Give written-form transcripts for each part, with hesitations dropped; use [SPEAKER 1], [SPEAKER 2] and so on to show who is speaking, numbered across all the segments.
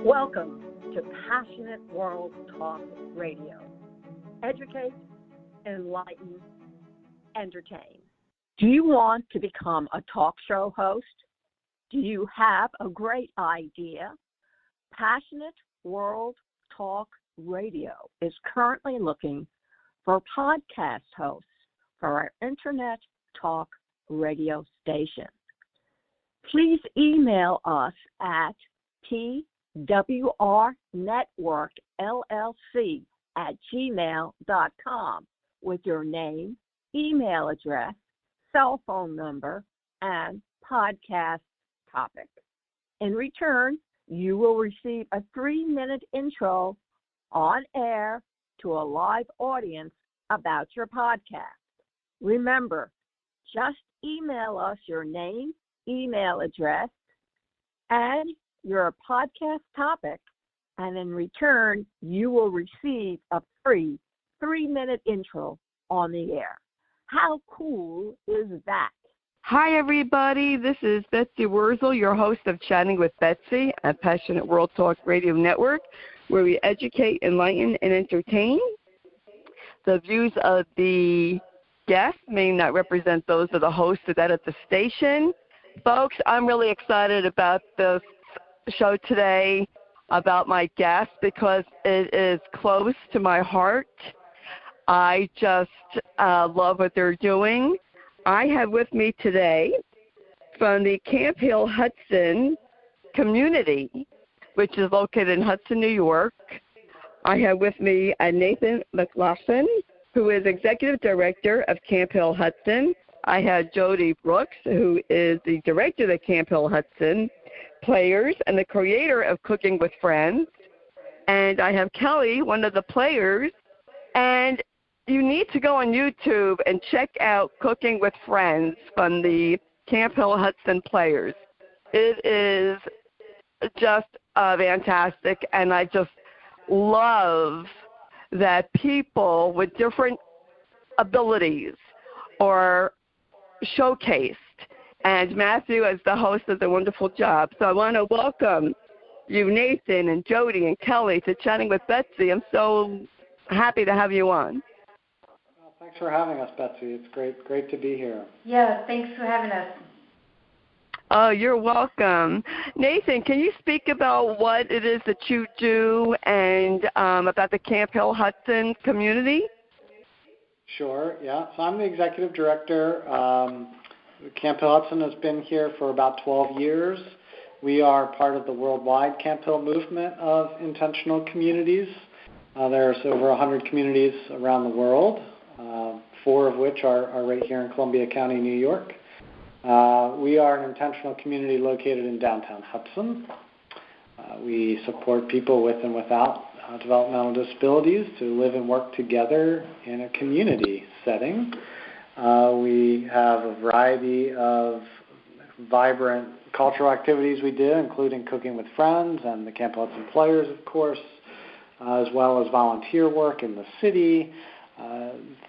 [SPEAKER 1] Welcome to Passionate World Talk Radio. Educate, enlighten, entertain. Do you want to become a talk show host? Do you have a great idea? Passionate World Talk Radio is currently looking for podcast hosts for our Internet Talk radio station. Please email us at twrnetworkllc@gmail.com with your name, email address, cell phone number, and podcast topic. In return, you will receive a 3-minute intro on air to a live audience about your podcast. Remember, just email us your name, email address, and your podcast topic, and in return, you will receive a free 3-minute intro on the air. How cool is that?
[SPEAKER 2] Hi, everybody. This is Betsy Wurzel, your host of Chatting with Betsy at Passionate World Talk Radio Network, where we educate, enlighten, and entertain. The views of the guests may not represent those of the hosts of the station. Folks, I'm really excited about this show today, about my guest, because it is close to my heart. I just love what they're doing. I have with me today from the Camphill Hudson Community, which is located in Hudson, New York. I have with me Nathan McLaughlin, who is Executive Director of Camphill Hudson. I have Jody Brookes, who is the Director of the Camphill Hudson Players and the creator of Cooking with Friends. And I have Kelly, one of the players. And you need to go on YouTube and check out Cooking with Friends from the Camphill Hudson Players. It is just fantastic, and I just love that people with different abilities are showcased. And Matthew, as the host, does a wonderful job. So I want to welcome you, Nathan, and Jody, and Kelly, to Chatting with Betsy. I'm so happy to have you on.
[SPEAKER 3] Well, thanks for having us, Betsy. It's great to be here.
[SPEAKER 4] Yeah, thanks for having us.
[SPEAKER 2] Oh, you're welcome. Nathan, can you speak about what it is that you do and about the Camphill Hudson Community?
[SPEAKER 3] Sure, yeah. So I'm the Executive Director. Camphill Hudson has been here for about 12 years. We are part of the worldwide Camphill movement of intentional communities. There's over 100 communities around the world, 4 of which are right here in Columbia County, New York. We are an intentional community located in downtown Hudson. We support people with and without developmental disabilities to live and work together in a community setting. We have a variety of vibrant cultural activities we do, including Cooking with Friends and the Camphill Hudson Players, of course, as well as volunteer work in the city,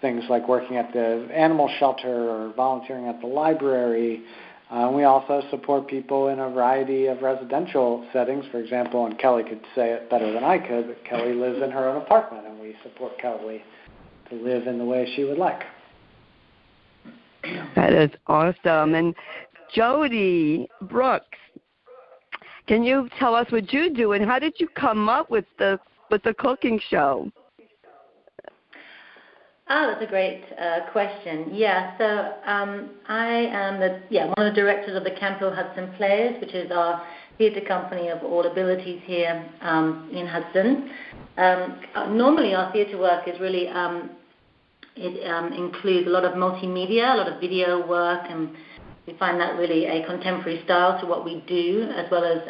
[SPEAKER 3] things like working at the animal shelter or volunteering at the library. We also support people in a variety of residential settings. For example, and Kelly could say it better than I could, but Kelly lives in her own apartment, and we support Kelly to live in the way she would like.
[SPEAKER 2] That is awesome. And Jody Brookes, can you tell us what you do and how did you come up with the cooking show?
[SPEAKER 4] Oh, that's a great question. Yeah, so I am one of the directors of the Camphill Hudson Players, which is our theatre company of all abilities here in Hudson. Normally our theatre work is really, it includes a lot of multimedia, a lot of video work, and we find that really a contemporary style to what we do, as well as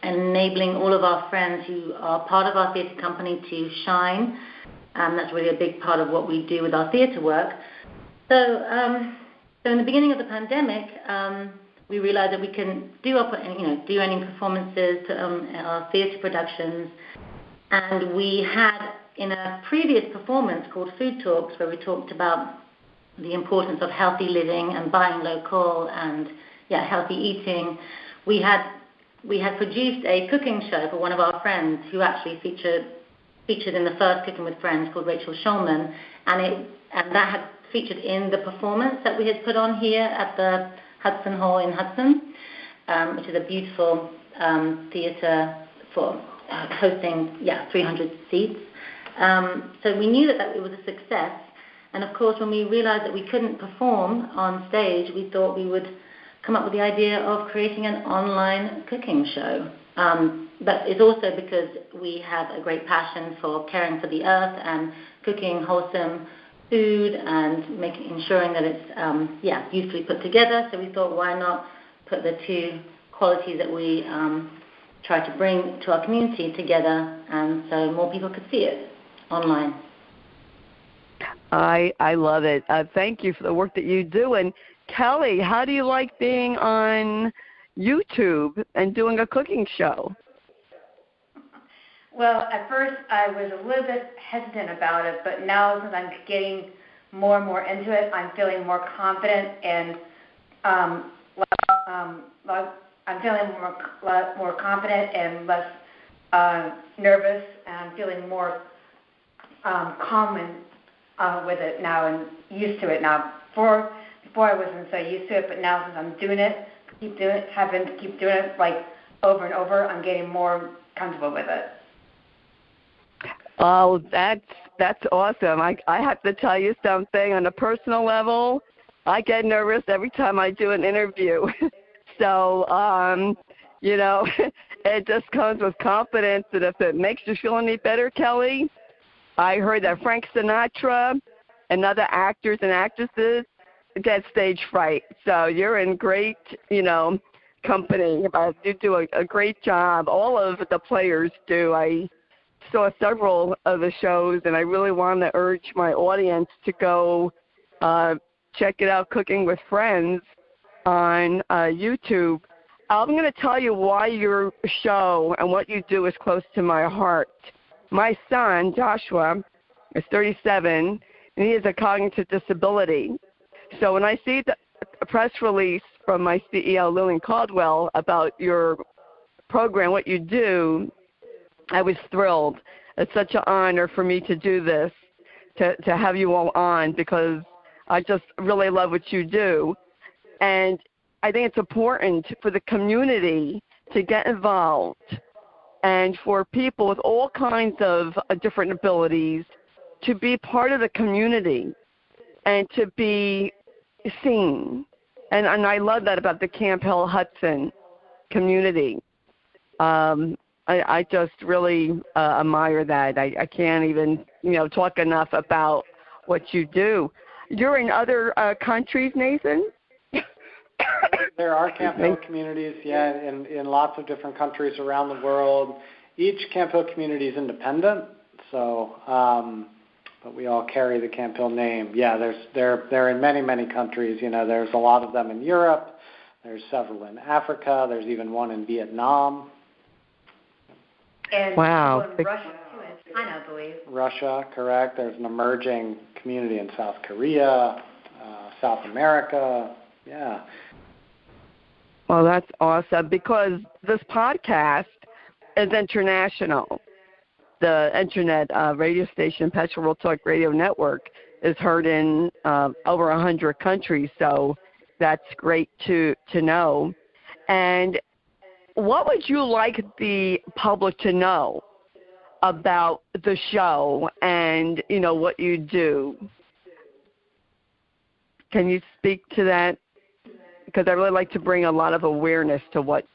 [SPEAKER 4] enabling all of our friends who are part of our theatre company to shine. That's really a big part of what we do with our theatre work. So in the beginning of the pandemic, we realized that we can do any performances, put on our theatre productions, and we had in a previous performance called Food Talks, where we talked about the importance of healthy living and buying local and healthy eating. We had we had produced a cooking show for one of our friends who actually featured in the first Cooking with Friends, called Rachel Shulman, and that had featured in the performance that we had put on here at the Hudson Hall in Hudson, which is a beautiful theatre for hosting 300 seats. So we knew that it was a success, and of course when we realized that we couldn't perform on stage, we thought we would come up with the idea of creating an online cooking show. But it's also because we have a great passion for caring for the earth and cooking wholesome food and ensuring that it's beautifully put together. So we thought, why not put the two qualities that we try to bring to our community together, and so more people could see it online.
[SPEAKER 2] I love it. Thank you for the work that you do. And Kelly, how do you like being on YouTube and doing a cooking show?
[SPEAKER 5] Well, at first I was a little bit hesitant about it, but now since I'm getting more and more into it, I'm feeling more confident, and I'm feeling more confident and less nervous, and I'm feeling more calm with it now and used to it now. Before I wasn't so used to it, but now since I'm doing it, keep doing it like over and over, I'm getting more comfortable with it.
[SPEAKER 2] Oh, that's awesome. I have to tell you something on a personal level. I get nervous every time I do an interview. So, it just comes with confidence, and if it makes you feel any better, Kelly, I heard that Frank Sinatra and other actors and actresses get stage fright. So you're in great, company. You do a great job. All of the players do. I saw several of the shows, and I really want to urge my audience to go check it out, Cooking with Friends, on YouTube. I'm going to tell you why your show and what you do is close to my heart. My son, Joshua, is 37, and he has a cognitive disability. So when I see the press release from my CEO, Lillian Caldwell, about your program, what you do, I was thrilled. It's such an honor for me to do this, to have you all on, because I just really love what you do. And I think it's important for the community to get involved, and for people with all kinds of different abilities to be part of the community and to be seen. And I love that about the Camphill Hudson community. I just really admire that. I can't even, talk enough about what you do. You're in other countries, Nathan?
[SPEAKER 3] There are Camphill communities, in lots of different countries around the world. Each Camphill community is independent, so but we all carry the Camphill name. Yeah, they're in many, many countries. There's a lot of them in Europe. There's several in Africa. There's even one in Vietnam.
[SPEAKER 5] And
[SPEAKER 2] wow.
[SPEAKER 5] In Russia too, and China, I believe.
[SPEAKER 3] Russia, correct. There's an emerging community in South Korea, South America. Yeah.
[SPEAKER 2] Well, that's awesome, because this podcast is international. The internet radio station, Passion World Talk Radio Network, is heard in over 100 countries, so that's great to know. And what would you like the public to know about the show and, what you do? Can you speak to that? Because I really like to bring a lot of awareness to what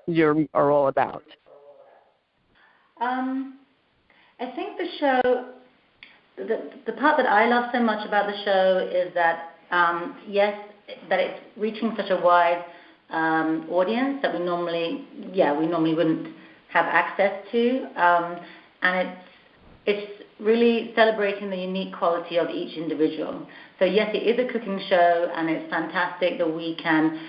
[SPEAKER 2] you are all about.
[SPEAKER 4] I think the show, the part that I love so much about the show is that, yes, that it's reaching such a wide audience that we normally wouldn't have access to, and it's really celebrating the unique quality of each individual. So yes, it is a cooking show, and it's fantastic that we can,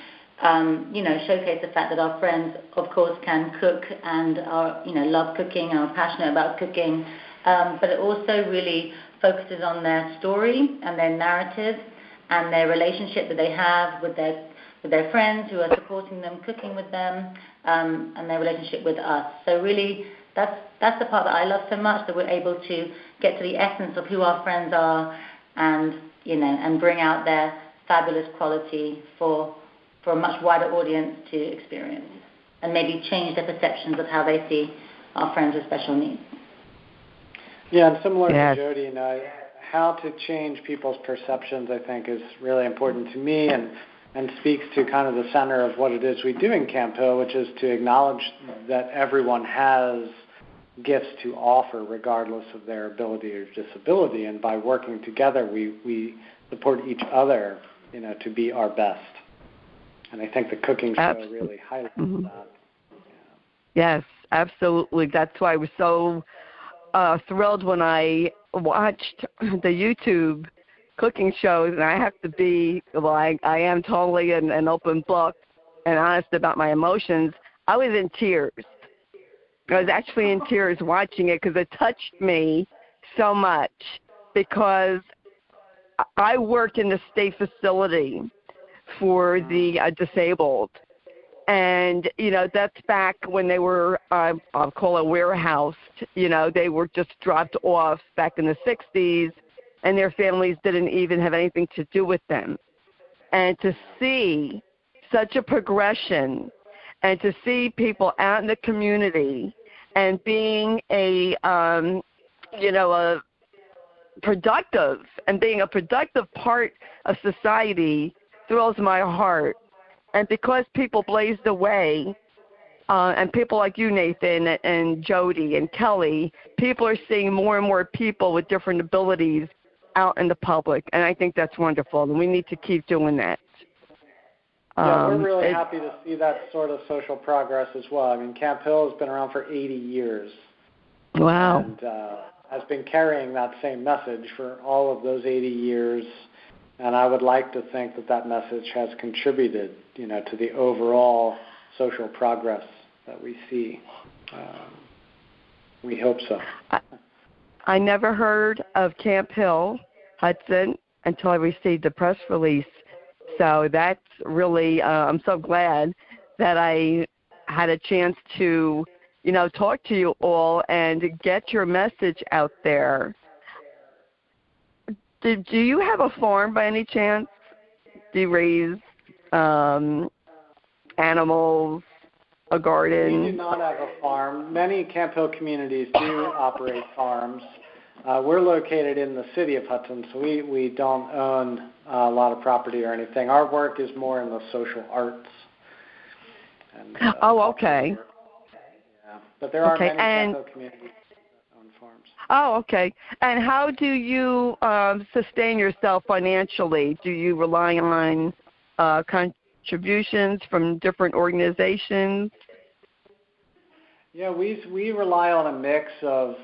[SPEAKER 4] showcase the fact that our friends, of course, can cook and are, love cooking and are passionate about cooking. But it also really focuses on their story and their narrative and their relationship that they have with their friends who are supporting them, cooking with them. and their relationship with us. So really, that's the part that I love so much, that we're able to get to the essence of who our friends are, and and bring out their fabulous quality for a much wider audience to experience, and maybe change their perceptions of how they see our friends with special needs.
[SPEAKER 3] Yeah, and similar to Jody, how to change people's perceptions, I think, is really important to me, and speaks to kind of the center of what it is we do in Camphill, which is to acknowledge that everyone has gifts to offer regardless of their ability or disability, and by working together we support each other to be our best. And I think the cooking show really highlights that.
[SPEAKER 2] Yes, absolutely. That's why I was so thrilled when I watched the YouTube cooking shows, and I have to be, I am totally an open book and honest about my emotions. I was in tears. I was actually in tears watching it because it touched me so much, because I work in the state facility for the disabled. And, that's back when they were, I'll call it warehoused. They were just dropped off back in the 60s, and their families didn't even have anything to do with them. And to see such a progression, and to see people out in the community and being a productive part of society thrills my heart. And because people blazed the way, and people like you, Nathan, and Jody and Kelly, people are seeing more and more people with different abilities out in the public, and I think that's wonderful, and we need to keep doing that.
[SPEAKER 3] Yeah, we're really happy to see that sort of social progress as well. I mean, Camphill has been around for 80 years.
[SPEAKER 2] Wow.
[SPEAKER 3] And has been carrying that same message for all of those 80 years. And I would like to think that message has contributed, to the overall social progress that we see. We hope so.
[SPEAKER 2] I never heard of Camphill Hudson until I received the press release. So that's really, I'm so glad that I had a chance to, talk to you all and get your message out there. Do you have a farm by any chance? Do you raise animals, a garden?
[SPEAKER 3] We do not have a farm. Many Camphill communities do operate farms. We're located in the city of Hudson, so we don't own a lot of property or anything. Our work is more in the social arts. And,
[SPEAKER 2] okay.
[SPEAKER 3] Yeah, but there are many Camphill communities that own farms.
[SPEAKER 2] Oh, okay. And how do you sustain yourself financially? Do you rely on contributions from different organizations?
[SPEAKER 3] Yeah, we rely on a mix of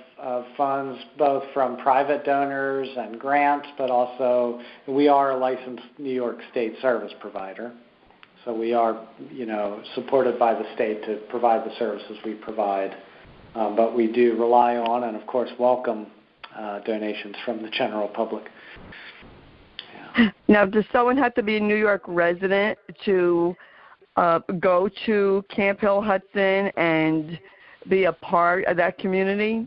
[SPEAKER 3] funds, both from private donors and grants, but also we are a licensed New York State service provider. So we are, supported by the state to provide the services we provide. But we do rely on and, of course, welcome donations from the general public. Yeah.
[SPEAKER 2] Now, does someone have to be a New York resident to go to Camphill Hudson and be a part of that community?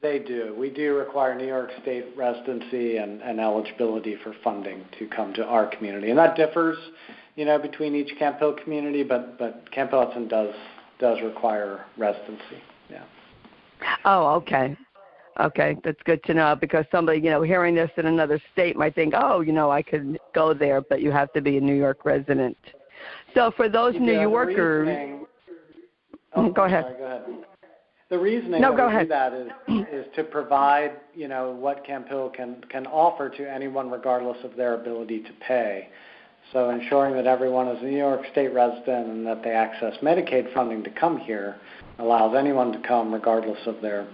[SPEAKER 3] They do. We do require New York State residency and eligibility for funding to come to our community. And that differs, between each Camphill community, but Camphill Hudson does require residency. Yeah.
[SPEAKER 2] Oh, okay. Okay, that's good to know, because somebody, hearing this in another state might think, I could go there, but you have to be a New York resident. So for those New Yorkers... Go ahead.
[SPEAKER 3] Sorry, go ahead. The reasoning
[SPEAKER 2] do
[SPEAKER 3] that is to provide, what Camphill can offer to anyone regardless of their ability to pay. So ensuring that everyone is a New York State resident and that they access Medicaid funding to come here allows anyone to come regardless of their,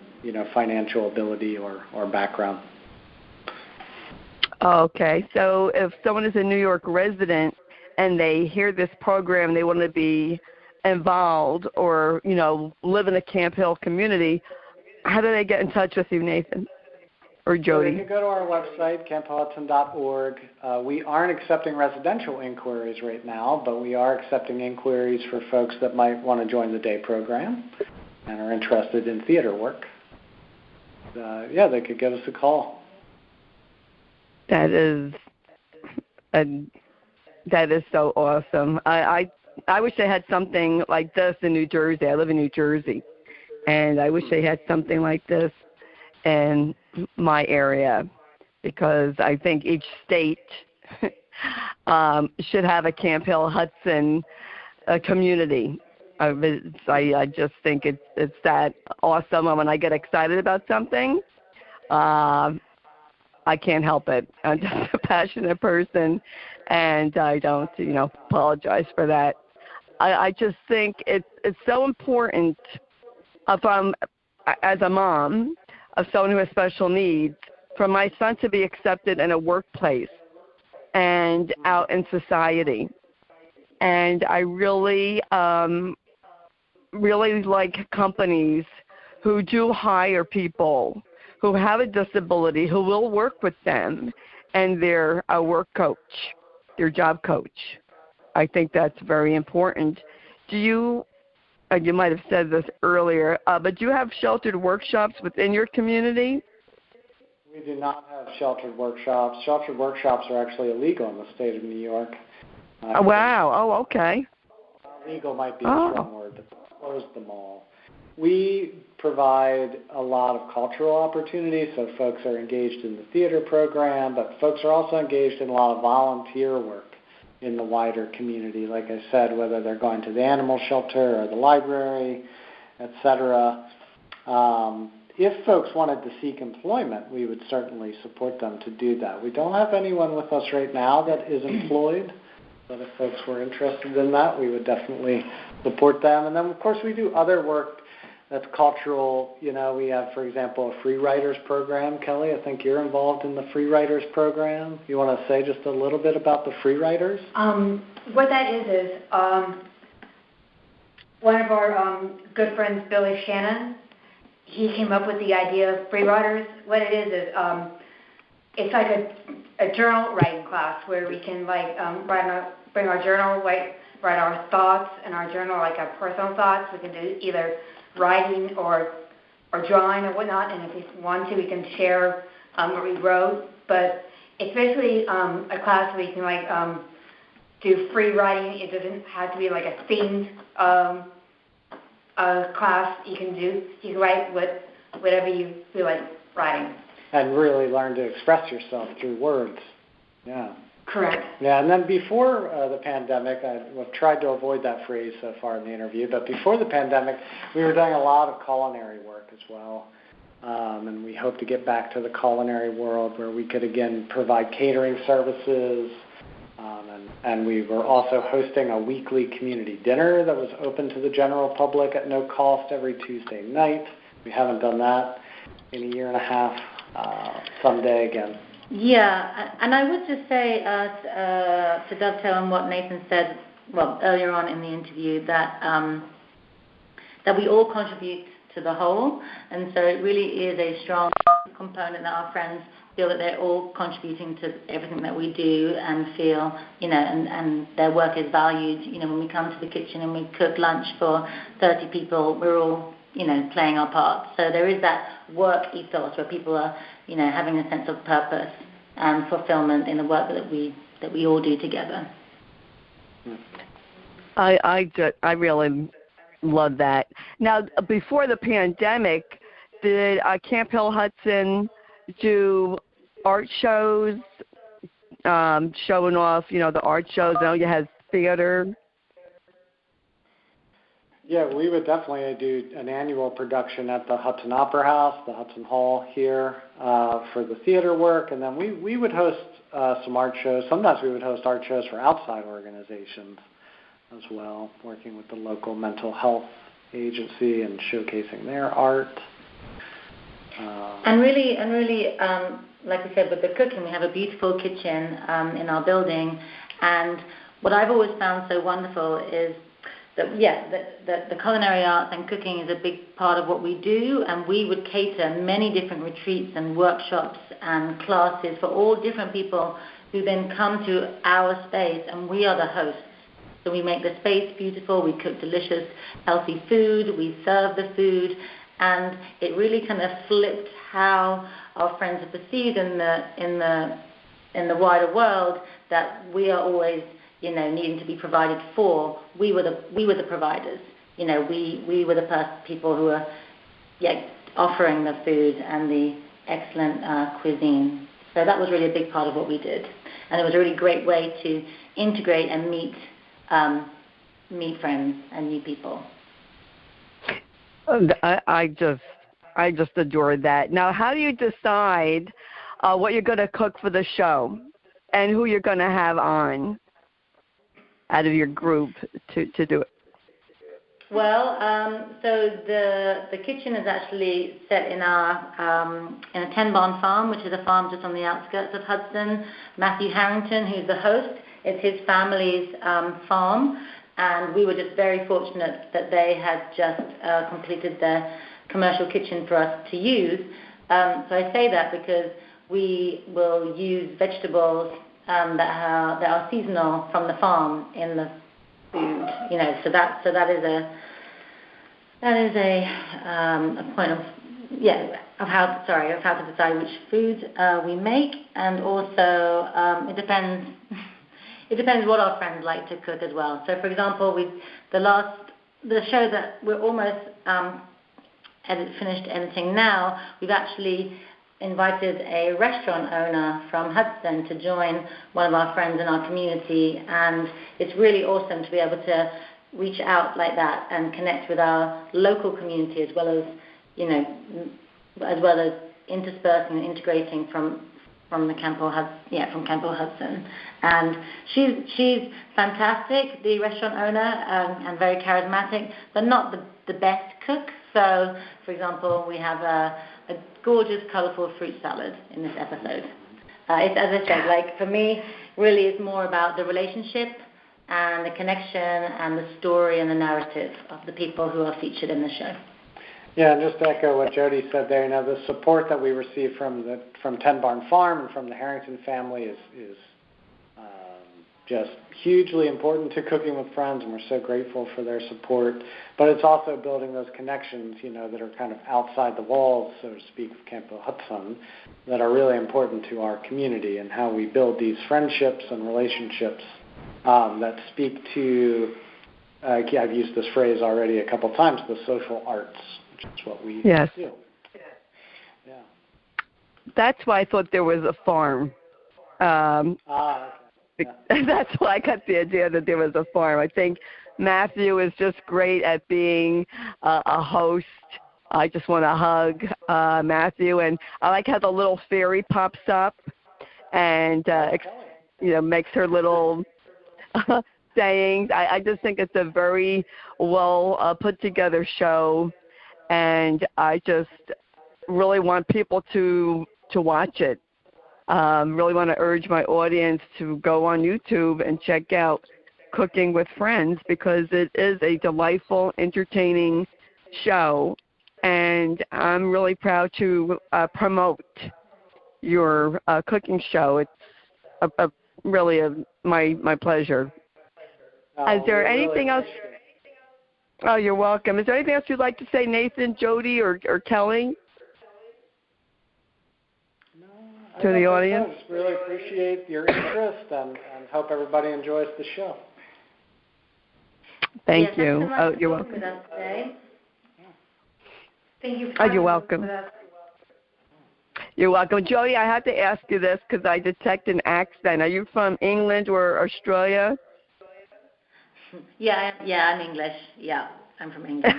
[SPEAKER 3] financial ability or background.
[SPEAKER 2] Okay. So if someone is a New York resident and they hear this program, they want to be involved or, live in a Camphill community, how do they get in touch with you, Nathan or Jody?
[SPEAKER 3] So you can go to our website, camphillhudson.org. We aren't accepting residential inquiries right now, but we are accepting inquiries for folks that might want to join the day program and are interested in theater work. They could give us a call.
[SPEAKER 2] That is so awesome. I wish they had something like this in New Jersey. I live in New Jersey, and I wish they had something like this in my area, because I think each state should have a Camphill Hudson community. I just think it's that awesome. And when I get excited about something, I can't help it. I'm just a passionate person, and I don't, apologize for that. I just think it's so important as a mom of someone who has special needs, for my son to be accepted in a workplace and out in society. And I really like companies who do hire people who have a disability, who will work with them, and they're a work coach, their job coach. I think that's very important. You might have said this earlier, but do you have sheltered workshops within your community?
[SPEAKER 3] We do not have sheltered workshops. Sheltered workshops are actually illegal in the state of New York.
[SPEAKER 2] Wow. Oh, okay.
[SPEAKER 3] Legal might be a strong word, but they closed them all. We provide a lot of cultural opportunities, so folks are engaged in the theater program, but folks are also engaged in a lot of volunteer work in the wider community. Like I said, whether they're going to the animal shelter or the library, etc. If folks wanted to seek employment, we would certainly support them to do that. We don't have anyone with us right now that is employed, but if folks were interested in that, we would definitely support them. And then, of course, we do other work that's cultural. We have, for example, a free writers program. Kelly, I think you're involved in the free writers program. You want to say just a little bit about the free writers?
[SPEAKER 5] What that is one of our good friends, Billy Shannon, he came up with the idea of free writers. What it is it's like a journal writing class where we can bring our journal, write our thoughts in our journal, like our personal thoughts. We can do either writing or drawing or whatnot, and if we want to, we can share what we wrote. But it's basically a class where you can do free writing. It doesn't have to be like a themed class. You can write whatever you feel like writing.
[SPEAKER 3] And really learn to express yourself through words. Yeah.
[SPEAKER 5] Correct.
[SPEAKER 3] Yeah, and then before the pandemic, I've tried to avoid that phrase so far in the interview, but before the pandemic, we were doing a lot of culinary work as well. And we hope to get back to the culinary world where we could, again, provide catering services. And we were also hosting a weekly community dinner that was open to the general public at no cost every Tuesday night. We haven't done that in a year and a half. Someday again.
[SPEAKER 4] Yeah, and I would just say, to dovetail on what Nathan said, earlier on in the interview, that we all contribute to the whole, and so it really is a strong component that our friends feel that they're all contributing to everything that we do and feel, and their work is valued. When we come to the kitchen and we cook lunch for 30 people, we're all, playing our part. So there is that work ethos where people are, having a sense of purpose and fulfillment in the work that we all do together.
[SPEAKER 2] I really love that. Now, before the pandemic, did Camphill Hudson do art shows, showing off, the art shows? I know you had theater.
[SPEAKER 3] Yeah, we would definitely do an annual production at the Hudson Opera House, the Hudson Hall here, for the theater work, and then we would host some art shows. Sometimes we would host art shows for outside organizations as well, working with the local mental health agency and showcasing their art.
[SPEAKER 4] And really, like we said, with the cooking, we have a beautiful kitchen in our building, and what I've always found so wonderful is the culinary arts and cooking is a big part of what we do, and we would cater many different retreats and workshops and classes for all different people who then come to our space, and we are the hosts. So we make the space beautiful, we cook delicious, healthy food, we serve the food, and it really kind of flipped how our friends are perceived in the wider world, that we are always, needing to be provided for. We were the providers. We were the people who were offering the food and the excellent cuisine. So that was really a big part of what we did, and it was a really great way to integrate and meet friends and new people.
[SPEAKER 2] I just adore that. Now, how do you decide what you're going to cook for the show and who you're going to have on out of your group to do it?
[SPEAKER 4] Well, so the kitchen is actually set in in a 10-barn farm, which is a farm just on the outskirts of Hudson. Matthew Harrington, who's the host, it's his family's farm, and we were just very fortunate that they had just completed their commercial kitchen for us to use. So I say that because we will use vegetables that are seasonal from the farm in the food. So that is a point of how to decide which food we make, and also it depends. It depends what our friends like to cook as well. So, for example, the show that we're almost finished editing now, we've actually invited a restaurant owner from Hudson to join one of our friends in our community, and it's really awesome to be able to reach out like that and connect with our local community as well as interspersing and integrating from Camphill Hudson. And she's fantastic, the restaurant owner, and very charismatic, but not the best cook. So, for example, we have a gorgeous, colorful fruit salad in this episode. It's, as I said, for me, really it's more about the relationship and the connection and the story and the narrative of the people who are featured in the show.
[SPEAKER 3] Yeah, and just to echo what Jody said there, the support that we receive from 10 Barn Farm and from the Harrington family is just hugely important to Cooking with Friends, and we're so grateful for their support. But it's also building those connections, that are kind of outside the walls, so to speak, of Camphill Hudson, that are really important to our community, and how we build these friendships and relationships that speak to, I've used this phrase already a couple times, the social arts, which is what we do. Yeah.
[SPEAKER 2] That's why I thought there was a farm. Okay. Yeah. That's why I got the idea that there was a farm. I think Matthew is just great at being a host. I just want to hug Matthew, and I like how the little fairy pops up and makes her little sayings. I just think it's a very well put together show, and I just really want people to watch it. Really want to urge my audience to go on YouTube and check out Cooking with Friends, because it is a delightful, entertaining show, and I'm really proud to promote your cooking show. It's really my pleasure. Is there anything else? Oh, you're welcome. Is there anything else you'd like to say, Nathan, Jody, or Kelly? To the audience?
[SPEAKER 3] I just really appreciate your interest and hope everybody enjoys the show.
[SPEAKER 2] Thank you.
[SPEAKER 4] So
[SPEAKER 2] you're welcome.
[SPEAKER 4] With us today.
[SPEAKER 5] Thank you for
[SPEAKER 2] you're welcome. You're welcome. Jody, I have to ask you this because I detect an accent. Are you from England or Australia?
[SPEAKER 4] Yeah, I'm English. Yeah, I'm from England.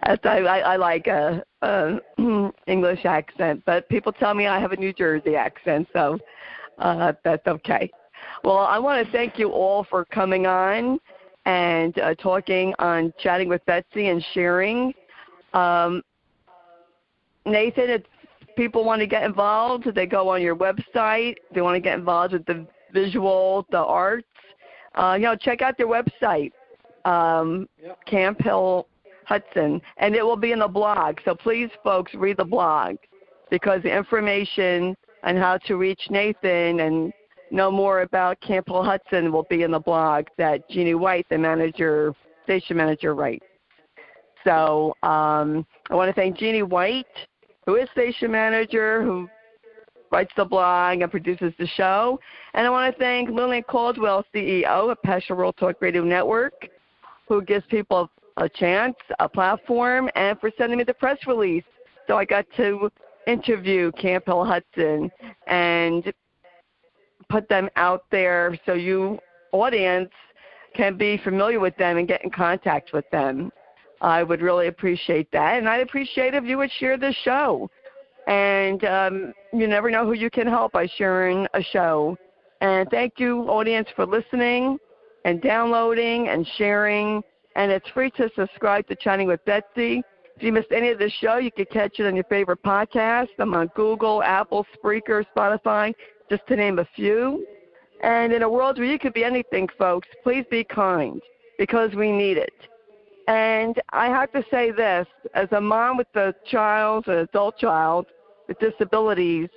[SPEAKER 2] I like a English accent, but people tell me I have a New Jersey accent, so that's okay. Well, I want to thank you all for coming on and chatting with Betsy and sharing. Nathan, if people want to get involved, they go on your website. They want to get involved with the visual, the arts. check out their website, Camphill Hudson, and it will be in the blog. So please, folks, read the blog, because the information on how to reach Nathan and know more about Camphill Hudson will be in the blog that Jeannie White, the station manager, writes. So I want to thank Jeannie White, who is station manager, who writes the blog and produces the show. And I want to thank Lillian Caldwell, CEO of Passion World Talk Radio Network, who gives people a chance, a platform, and for sending me the press release. So I got to interview Camphill Hudson and put them out there so you, audience, can be familiar with them and get in contact with them. I would really appreciate that, and I'd appreciate if you would share this show. And you never know who you can help by sharing a show. And thank you, audience, for listening and downloading and sharing. And it's free to subscribe to Chatting with Betsy. If you missed any of the show, you can catch it on your favorite podcast. I'm on Google, Apple, Spreaker, Spotify, just to name a few. And in a world where you could be anything, folks, please be kind, because we need it. And I have to say this, as a mom with a child, an adult child with disabilities,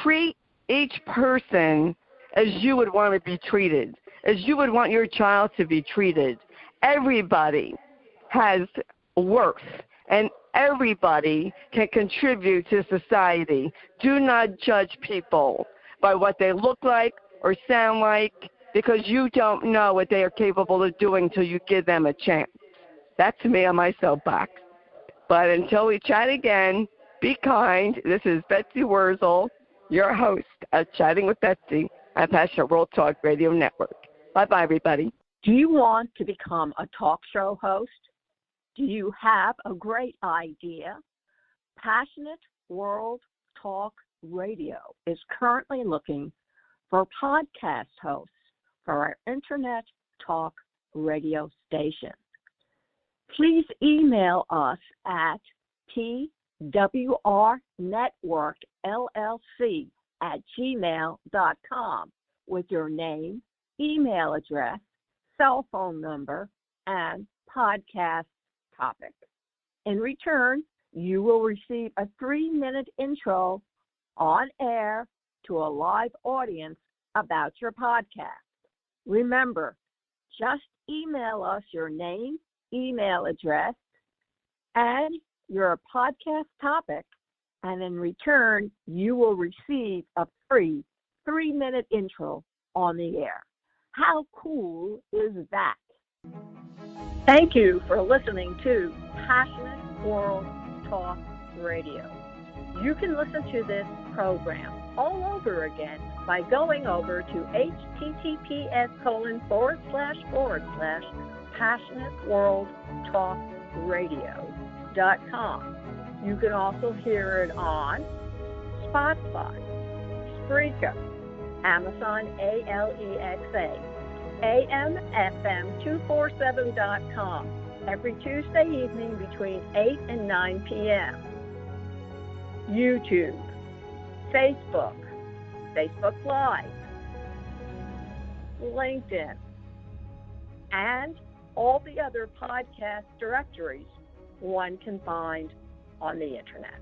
[SPEAKER 2] treat each person as you would want to be treated, as you would want your child to be treated. Everybody has worth, and everybody can contribute to society. Do not judge people by what they look like or sound like, because you don't know what they are capable of doing until you give them a chance. That's me on my soapbox. But until we chat again, be kind. This is Betsy Wurzel, your host of Chatting with Betsy at Passionate World Talk Radio Network. Bye-bye, everybody.
[SPEAKER 1] Do you want to become a talk show host? Do you have a great idea? Passionate World Talk Radio is currently looking for podcast hosts for our Internet Talk radio station. Please email us at twrnetworkllc@gmail.com with your name, email address, cell phone number, and podcast topic. In return, you will receive a 3-minute intro on air to a live audience about your podcast. Remember, just email us your name, email address, and your podcast topic, and in return, you will receive a free 3-minute intro on the air. How cool is that? Thank you for listening to Passionate World Talk Radio. You can listen to this program all over again by going over to https://passionateworldtalkradio.com. You can also hear it on Spotify, Spreaker, Amazon Alexa, AMFM247.com every Tuesday evening between 8 and 9 p.m. YouTube, Facebook Live, LinkedIn, and all the other podcast directories one can find on the Internet.